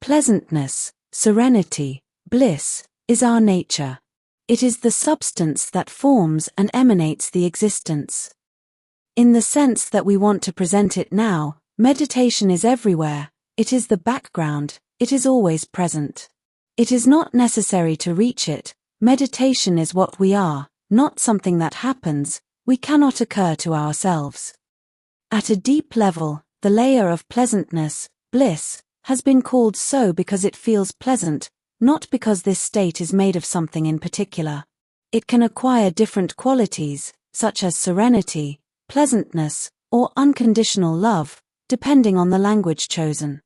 Pleasantness, serenity, bliss, is our nature. It is the substance that forms and emanates the existence. In the sense that we want to present it now, meditation is everywhere, it is the background, it is always present. It is not necessary to reach it, meditation is what we are, not something that happens, we cannot occur to ourselves. At a deep level, the layer of pleasantness, bliss, has been called so because it feels pleasant, not because this state is made of something in particular. It can acquire different qualities, such as serenity, pleasantness, or unconditional love, depending on the language chosen.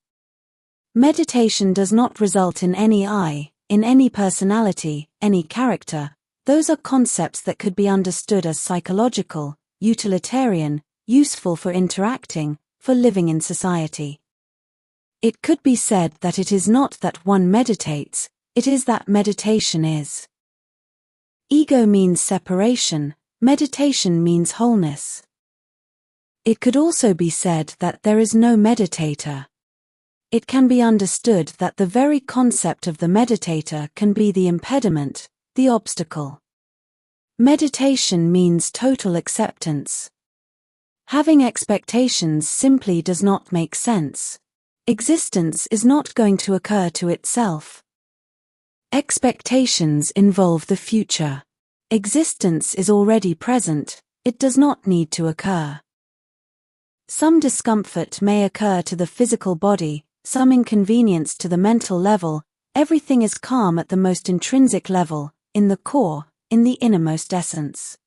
Meditation does not result in any I, in any personality, any character. Those are concepts that could be understood as psychological, utilitarian, useful for interacting, for living in society. It could be said that it is not that one meditates, it is that meditation is. Ego means separation, meditation means wholeness. It could also be said that there is no meditator. It can be understood that the very concept of the meditator can be the impediment, the obstacle. Meditation means total acceptance. Having expectations simply does not make sense. Existence is not going to occur to itself. Expectations involve the future. Existence is already present, it does not need to occur. Some discomfort may occur to the physical body, some inconvenience to the mental level, everything is calm at the most intrinsic level, in the core, in the innermost essence.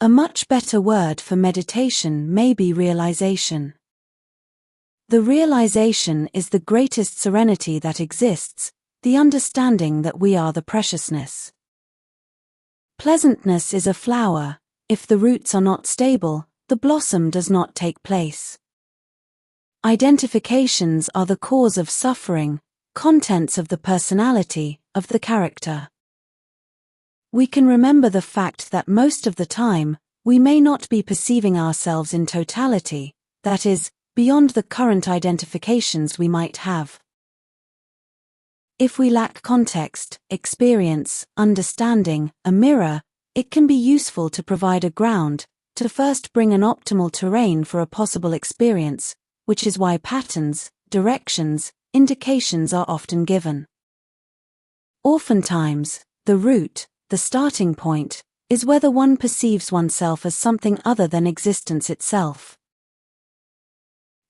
A much better word for meditation may be realization. The realization is the greatest serenity that exists, the understanding that we are the preciousness. Pleasantness is a flower, if the roots are not stable, the blossom does not take place. Identifications are the cause of suffering, contents of the personality, of the character. We can remember the fact that most of the time, we may not be perceiving ourselves in totality, that is, beyond the current identifications we might have. If we lack context, experience, understanding, a mirror, it can be useful to provide a ground, to first bring an optimal terrain for a possible experience, which is why patterns, directions, indications are often given. Oftentimes, the root, the starting point, is whether one perceives oneself as something other than existence itself.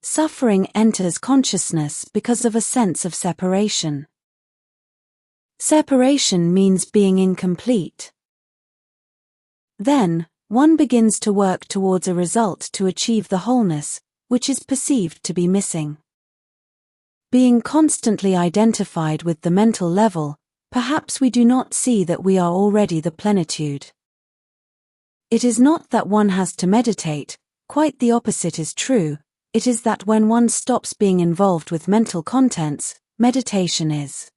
Suffering enters consciousness because of a sense of separation. Separation means being incomplete. Then, one begins to work towards a result to achieve the wholeness, which is perceived to be missing. Being constantly identified with the mental level, perhaps we do not see that we are already the plenitude. It is not that one has to meditate, quite the opposite is true. It is that when one stops being involved with mental contents, meditation is.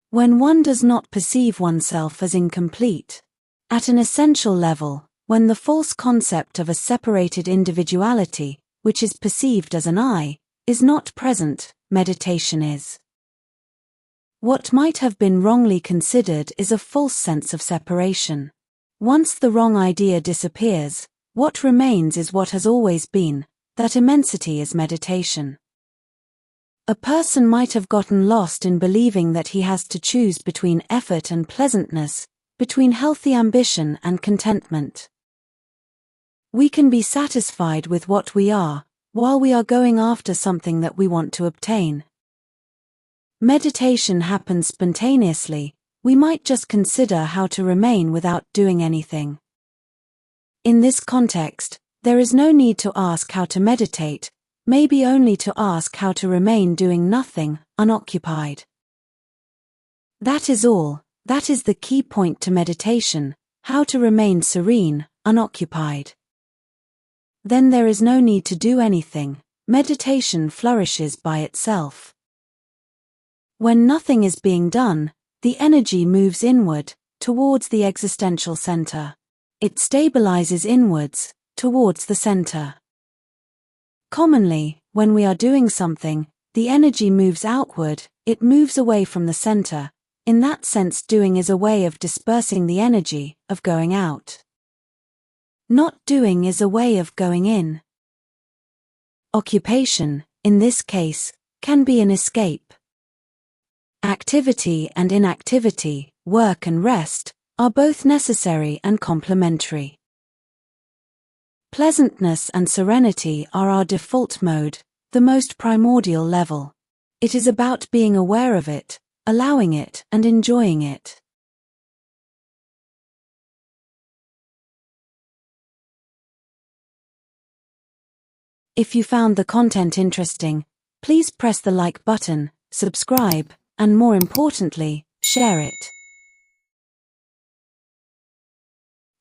When one does not perceive oneself as incomplete. At an essential level, when the false concept of a separated individuality, which is perceived as an I, is not present, meditation is. What might have been wrongly considered is a false sense of separation. Once the wrong idea disappears, what remains is what has always been. That immensity is meditation. A person might have gotten lost in believing that he has to choose between effort and pleasantness, between healthy ambition and contentment. We can be satisfied with what we are, while we are going after something that we want to obtain. Meditation happens spontaneously, we might just consider how to remain without doing anything. In this context, there is no need to ask how to meditate, maybe only to ask how to remain doing nothing, unoccupied. That is all, that is the key point to meditation, how to remain serene, unoccupied. Then there is no need to do anything, meditation flourishes by itself. When nothing is being done, the energy moves inward, towards the existential center. It stabilizes inwards, towards the center. Commonly, when we are doing something, The energy moves outward, it moves away from the center. In that sense, doing is a way of dispersing the energy, of going out. Not doing is a way of going in. Occupation, in this case, can be an escape. Activity and inactivity, work and rest, are both necessary and complementary. Pleasantness and serenity are our default mode, the most primordial level. It is about being aware of it, allowing it, and enjoying it. If you found the content interesting, please press the like button, subscribe, and more importantly, share it.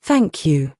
Thank you.